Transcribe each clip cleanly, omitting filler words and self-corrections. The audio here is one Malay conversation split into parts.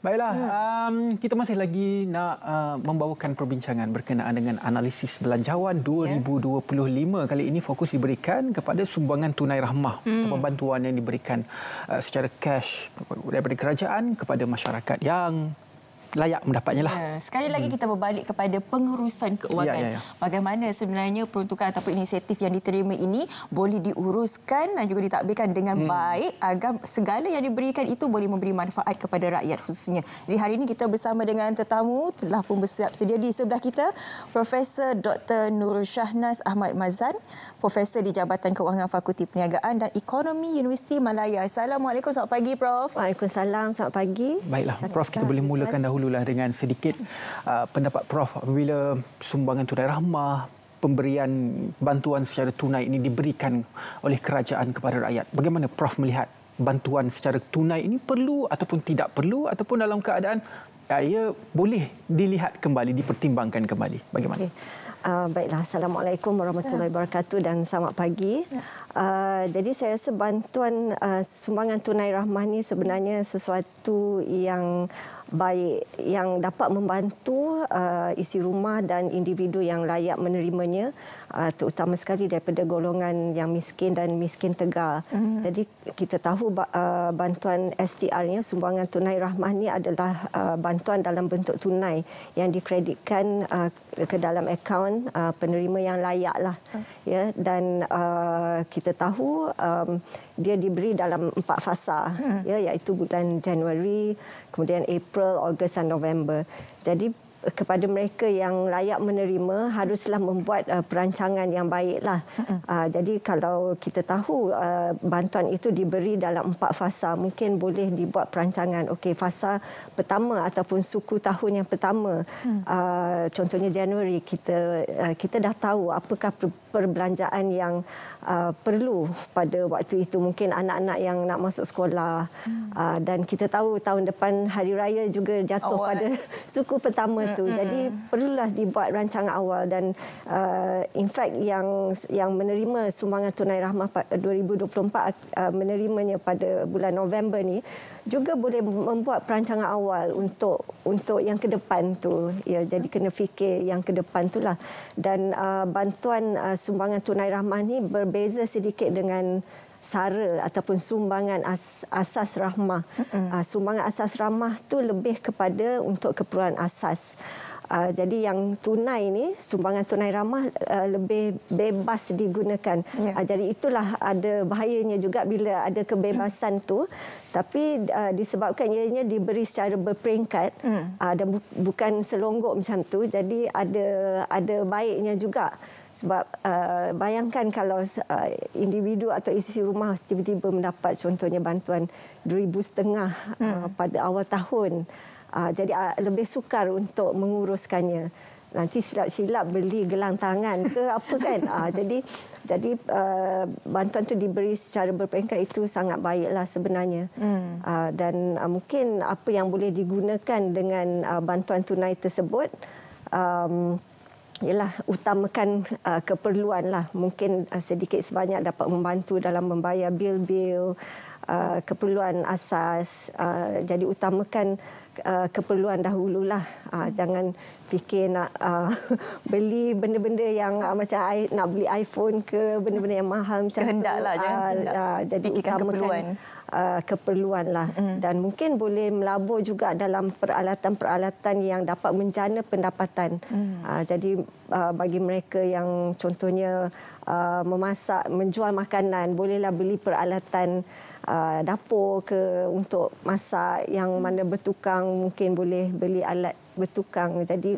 Baiklah, kita masih lagi nak membawakan perbincangan berkenaan dengan analisis belanjawan 2025. Kali ini fokus diberikan kepada sumbangan tunai rahmah atau bantuan yang diberikan secara cash daripada kerajaan kepada masyarakat yang layak mendapatnya lah. Sekali lagi kita berbalik kepada pengurusan keuangan. Bagaimana sebenarnya peruntukan ataupun inisiatif yang diterima ini boleh diuruskan dan juga ditadbirkan dengan baik agar segala yang diberikan itu boleh memberi manfaat kepada rakyat khususnya. Jadi hari ini kita bersama dengan tetamu telah pun bersiap sedia di sebelah kita, Profesor Dr. Nurul Shahnaz Ahmad Mazan, Profesor di Jabatan Kewangan Fakulti Perniagaan dan Ekonomi Universiti Malaya. Assalamualaikum, selamat pagi Prof. Waalaikumsalam, selamat pagi. Baiklah, Prof, kita boleh mulakan dahululah dengan sedikit pendapat Prof apabila sumbangan tunai rahmah, pemberian bantuan secara tunai ini diberikan oleh kerajaan kepada rakyat. Bagaimana Prof melihat bantuan secara tunai ini perlu ataupun tidak perlu, ataupun dalam keadaan ia boleh dilihat kembali, dipertimbangkan kembali? Bagaimana? Baiklah, Assalamualaikum warahmatullahi wabarakatuh dan selamat pagi. Jadi saya rasa bantuan sumbangan tunai rahmah ini sebenarnya sesuatu yang baik yang dapat membantu isi rumah dan individu yang layak menerimanya, terutama sekali daripada golongan yang miskin dan miskin tegar. Jadi kita tahu bantuan STR-nya, sumbangan tunai rahmah ini adalah bantuan dalam bentuk tunai yang dikreditkan ke dalam akaun penerima yang layak lah. Ya, dan kita tahu dia diberi dalam 4 fasa, ya, iaitu bulan Januari, kemudian April, Ogos dan November. Jadi kepada mereka yang layak menerima haruslah membuat perancangan yang baiklah. Jadi kalau kita tahu bantuan itu diberi dalam 4 fasa, mungkin boleh dibuat perancangan. Okey, fasa pertama ataupun suku tahun yang pertama, contohnya Januari, kita dah tahu apakah perbelanjaan yang perlu pada waktu itu. Mungkin anak-anak yang nak masuk sekolah, dan kita tahu tahun depan hari raya juga jatuh pada suku pertama tu. Jadi perlulah dibuat rancangan awal, dan in fact yang menerima sumbangan tunai rahmah 2024 menerimanya pada bulan November ni juga boleh membuat perancangan awal untuk yang ke depan tu. Ya, jadi kena fikir yang ke depan itulah. Dan bantuan sumbangan tunai rahmah ni berbeza sedikit dengan SARA ataupun sumbangan asas rahmah. Sumbangan asas rahmah tu lebih kepada untuk keperluan asas. Jadi yang tunai ni, sumbangan tunai rahmah lebih bebas digunakan. Jadi itulah ada bahayanya juga bila ada kebebasan tu, tapi disebabkan ianya diberi secara berperingkat dan bukan selonggok macam tu. Jadi ada baiknya juga. Sebab bayangkan kalau individu atau isi rumah tiba-tiba mendapat contohnya bantuan RM2,500 pada awal tahun. Jadi lebih sukar untuk menguruskannya. Nanti silap-silap beli gelang tangan ke apa kan. Jadi bantuan itu diberi secara berperingkat, itu sangat baiklah sebenarnya. Dan mungkin apa yang boleh digunakan dengan bantuan tunai tersebut ialah utamakan keperluan lah. Mungkin sedikit sebanyak dapat membantu dalam membayar bil-bil, keperluan asas. Jadi utamakan keperluan dahululah. Jangan fikir nak beli benda-benda yang macam nak beli iPhone ke, benda-benda yang mahal macam kehendaklah, jadi utamakan keperluan lah. Dan mungkin boleh melabur juga dalam peralatan-peralatan yang dapat menjana pendapatan. Jadi bagi mereka yang contohnya memasak, menjual makanan, bolehlah beli peralatan dapur ke untuk masak yang mana bertukang, mungkin boleh beli alat bertukang. Jadi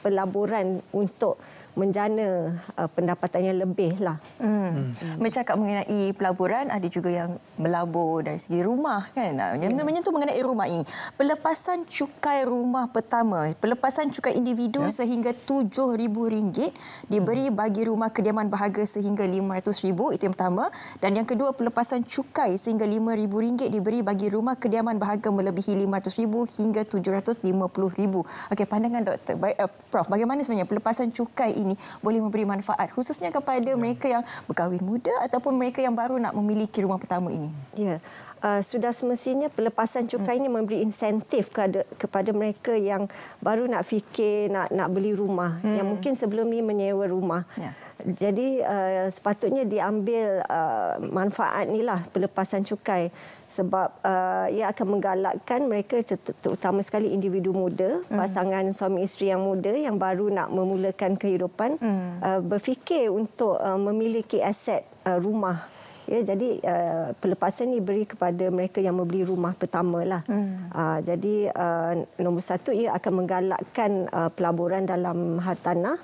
pelaburan untuk menjana pendapatannya lebih lah. Bercakap mengenai pelaburan, ada juga yang melabur dari segi rumah kan. Yang menyentuh mengenai rumah ini. Pelepasan cukai rumah pertama, pelepasan cukai individu sehingga RM7,000 diberi bagi rumah kediaman berharga sehingga RM500,000, itu yang pertama. Dan yang kedua, pelepasan cukai sehingga RM5,000 diberi bagi rumah kediaman berharga melebihi RM500,000 hingga RM750,000. Okey, pandangan doktor, Prof, bagaimana sebenarnya pelepasan cukai ini boleh memberi manfaat khususnya kepada mereka yang berkahwin muda ataupun mereka yang baru nak memiliki rumah pertama ini? Ya. sudah semestinya pelepasan cukai ini memberi insentif kepada mereka yang baru nak fikir nak beli rumah, yang mungkin sebelum ni menyewa rumah. Jadi sepatutnya diambil manfaat inilah pelepasan cukai, sebab ia akan menggalakkan mereka, terutama sekali individu muda, pasangan suami isteri yang muda yang baru nak memulakan kehidupan, berfikir untuk memiliki aset rumah. Ya, jadi pelepasan ini beri kepada mereka yang membeli rumah pertama lah. Jadi nombor satu, ia akan menggalakkan pelaburan dalam hartanah.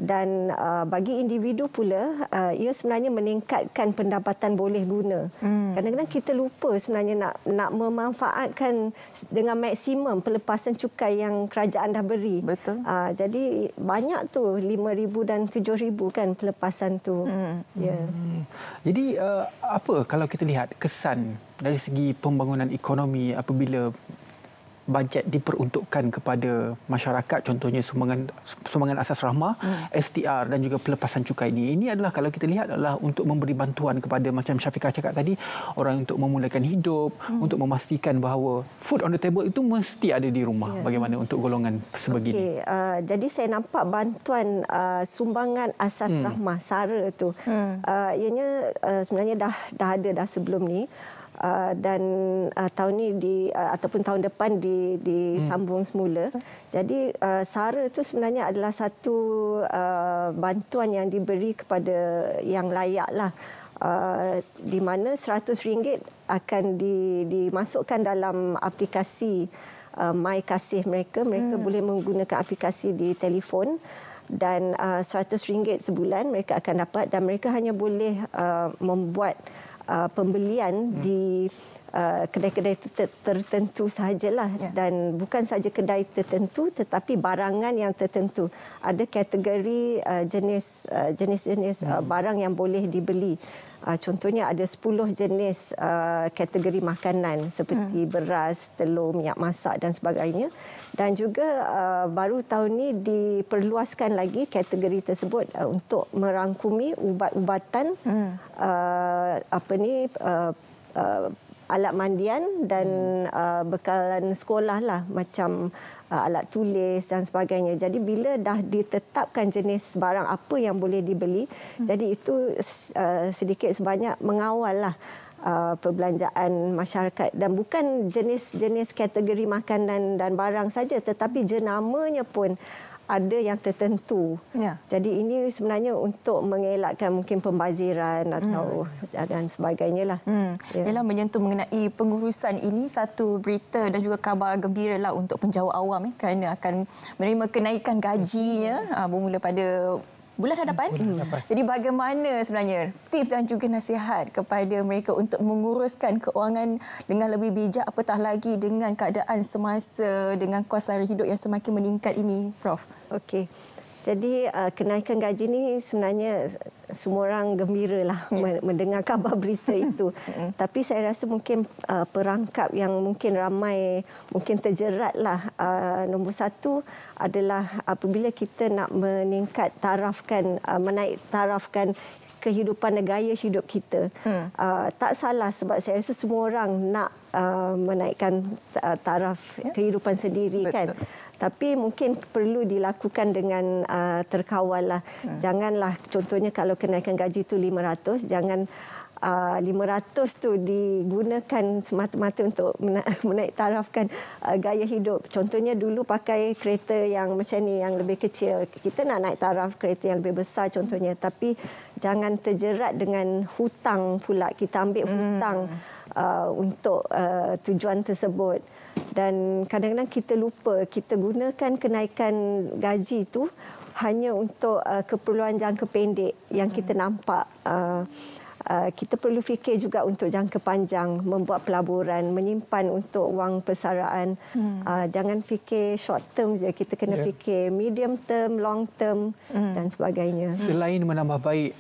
Dan bagi individu pula, ia sebenarnya meningkatkan pendapatan boleh guna. Kadang-kadang kita lupa sebenarnya nak memanfaatkan dengan maksimum pelepasan cukai yang kerajaan dah beri. Betul. Jadi banyak tu, 5,000 dan 7,000 kan pelepasan tu. Jadi apa kalau kita lihat kesan dari segi pembangunan ekonomi apabila bajet diperuntukkan kepada masyarakat, contohnya sumbangan asas rahmah, STR dan juga pelepasan cukai ini. Ini adalah kalau kita lihat adalah untuk memberi bantuan kepada, macam Syafiqah cakap tadi, orang untuk memulakan hidup, untuk memastikan bahawa food on the table itu mesti ada di rumah. Bagaimana untuk golongan sebegini? Jadi saya nampak bantuan sumbangan asas rahmah, SARA tu. Ianya sebenarnya dah ada sebelum ni. Dan tahun ni ataupun tahun depan disambung semula. Jadi SARA itu sebenarnya adalah satu bantuan yang diberi kepada yang layak lah. Di mana RM100 akan dimasukkan dalam aplikasi My Kasih mereka. Mereka boleh menggunakan aplikasi di telefon. Dan RM100 sebulan mereka akan dapat, dan mereka hanya boleh membuat pembelian di kedai-kedai tertentu sahajalah. Dan bukan saja kedai tertentu tetapi barangan yang tertentu. Ada kategori jenis-jenis barang yang boleh dibeli. Contohnya ada 10 jenis kategori makanan seperti beras, telur, minyak masak dan sebagainya. Dan juga baru tahun ini diperluaskan lagi kategori tersebut untuk merangkumi ubat-ubatan, alat mandian dan bekalan sekolah lah, macam alat tulis dan sebagainya. Jadi bila dah ditetapkan jenis barang apa yang boleh dibeli, jadi itu sedikit sebanyak mengawal lah perbelanjaan masyarakat. Dan bukan jenis-jenis kategori makanan dan barang saja, tetapi jenamanya pun ada yang tertentu. Jadi ini sebenarnya untuk mengelakkan mungkin pembaziran atau dan sebagainya lah. Ialah menyentuh mengenai pengurusan ini, satu berita dan juga kabar gembira lah untuk penjawat awam kerana akan menerima kenaikan gajinya bermula pada bulan hadapan. Jadi bagaimana sebenarnya tips dan juga nasihat kepada mereka untuk menguruskan keuangan dengan lebih bijak, apatah lagi dengan keadaan semasa dengan kos sara hidup yang semakin meningkat ini, Prof? Okey. Jadi kenaikan gaji ni sebenarnya semua orang gembiralah mendengar kabar berita itu. Tapi saya rasa mungkin perangkap yang mungkin ramai mungkin terjeratlah. Nombor satu adalah apabila kita nak menaik tarafkan kehidupan gaya hidup kita. Tak salah, sebab saya rasa semua orang nak menaikkan taraf kehidupan sendiri. Betul. Kan. Tapi mungkin perlu dilakukan dengan terkawal lah. Janganlah contohnya kalau kenaikan gaji itu 500, jangan 500 tu digunakan semata-mata untuk menaik tarafkan gaya hidup. Contohnya dulu pakai kereta yang macam ni, yang lebih kecil. Kita nak naik taraf kereta yang lebih besar contohnya. Tapi jangan terjerat dengan hutang pula. Kita ambil hutang untuk tujuan tersebut. Dan kadang-kadang kita lupa, kita gunakan kenaikan gaji itu hanya untuk keperluan jangka pendek yang kita nampak. Kita perlu fikir juga untuk jangka panjang, membuat pelaburan, menyimpan untuk wang persaraan. Jangan fikir short term je, kita kena fikir medium term, long term dan sebagainya. Selain menambah baik,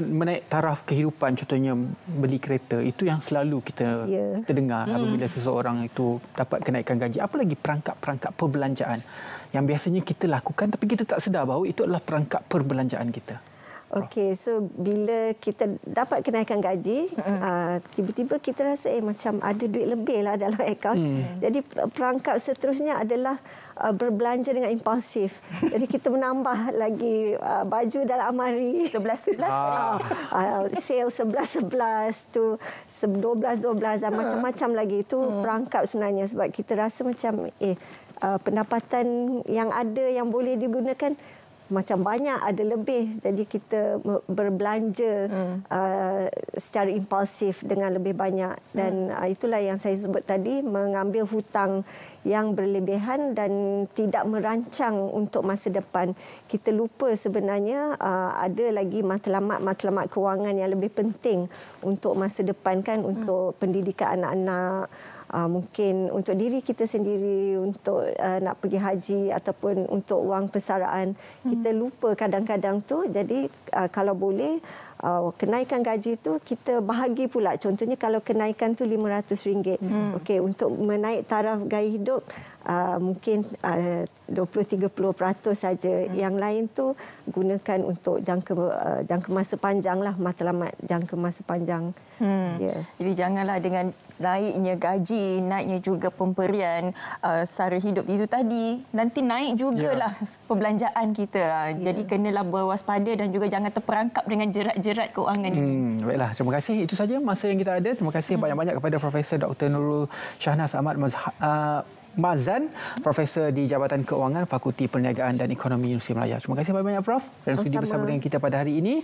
menaik taraf kehidupan, contohnya beli kereta, itu yang selalu kita terdengar apabila seseorang itu dapat kenaikan gaji. Apa lagi perangkap-perangkap perbelanjaan yang biasanya kita lakukan tapi kita tak sedar bahawa itu adalah perangkap perbelanjaan kita? Okey, so bila kita dapat kenaikan gaji, tiba-tiba kita rasa macam ada duit lebih lah dalam akaun. Jadi perangkap seterusnya adalah berbelanja dengan impulsif. Jadi kita menambah lagi baju dalam almari. 11-11. Sale 11-11 tu 12-12 dan macam-macam lagi. Itu perangkap sebenarnya sebab kita rasa macam pendapatan yang ada yang boleh digunakan macam banyak, ada lebih. Jadi kita berbelanja secara impulsif dengan lebih banyak. Dan itulah yang saya sebut tadi, mengambil hutang yang berlebihan dan tidak merancang untuk masa depan. Kita lupa sebenarnya ada lagi matlamat kewangan yang lebih penting untuk masa depan kan, untuk pendidikan anak-anak, mungkin untuk diri kita sendiri, untuk nak pergi haji ataupun untuk wang persaraan. Kita lupa kadang-kadang tu. Jadi kalau boleh kenaikan gaji tu kita bahagi pula. Contohnya kalau kenaikan tu RM500, okey, untuk menaik taraf gaya hidup mungkin 20-30% saja. Yang lain tu gunakan untuk jangka masa panjang lah, matlamat jangka masa panjang. Jadi janganlah dengan naiknya gaji, naiknya juga pemberian sara hidup itu tadi, nanti naik jugalah perbelanjaan kita. Jadi kenalah berwaspada dan juga jangan terperangkap dengan jerat-jerat kewangan ini. Baiklah, terima kasih. Itu saja masa yang kita ada. Terima kasih banyak-banyak kepada Profesor Dr. Nurul Shahnaz Ahmad Mazan, Profesor di Jabatan Keuangan, Fakulti Perniagaan dan Ekonomi Universiti Malaya. Terima kasih banyak-banyak Prof. Dan sudi bersama dengan kita pada hari ini.